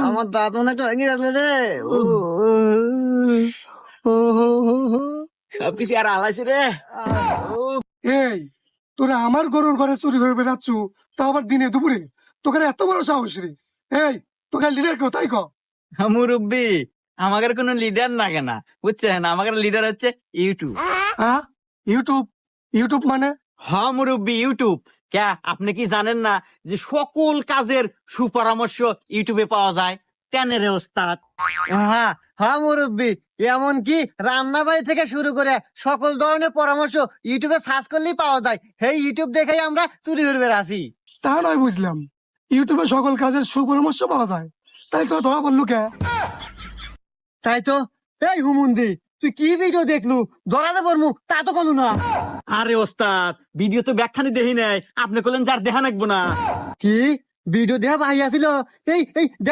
আমার দাঁত মনে একটা ভেঙে যাচ্ছে রে। সবকিছু আর আলাইছে রে। এই তোরা আমার গরুর ঘরে চুরি করে বেড়াচ্ছু, তা আবার দিনে দুপুরে, তোকে এত বড় সাহস রে? এই তোকে লিডার কোথায় ক? মুরব্বি, আমাদের কোনো লিডার লাগে না, বুঝছেন? আমাদের লিডার হচ্ছে ইউটিউব। হ্যাঁ, ইউটিউব? ইউটিউব মানে? হ্যাঁ মুরব্বি, ইউটিউব। কে আপনি কি জানেন না যে সকল কাজের সুপরামর্শ ইউটিউবে পাওয়া যায়? কেন রে ওস্তাদ? হ্যাঁ হ্যাঁ মুরব্বি, এমনকি রান্না বাড়ি থেকে শুরু করে সকল ধরনের পরামর্শ ইউটিউবে সার্চ করলেই পাওয়া যায়। সেই ইউটিউব দেখেই আমরা চুরি করে বেড়াছি। তা নয় বুঝলাম, ইউটিউবে সকল কাজের সুপরামর্শ পাওয়া যায়, তাই তো ধরা বললু কে? তাই তো। এই হুমুন্দি, তুই কি ভিডিও দেখলু? ধরাতে পারমু তা তো কোনো না। আরে ওস্তাদ, ভিডিও তো ব্যাখ্যানি দেখি নাই, আপনি বললেন যার দেখা নাকবো না। কি ভিডিও দেখা ভাই আছিল? এই এই দেখ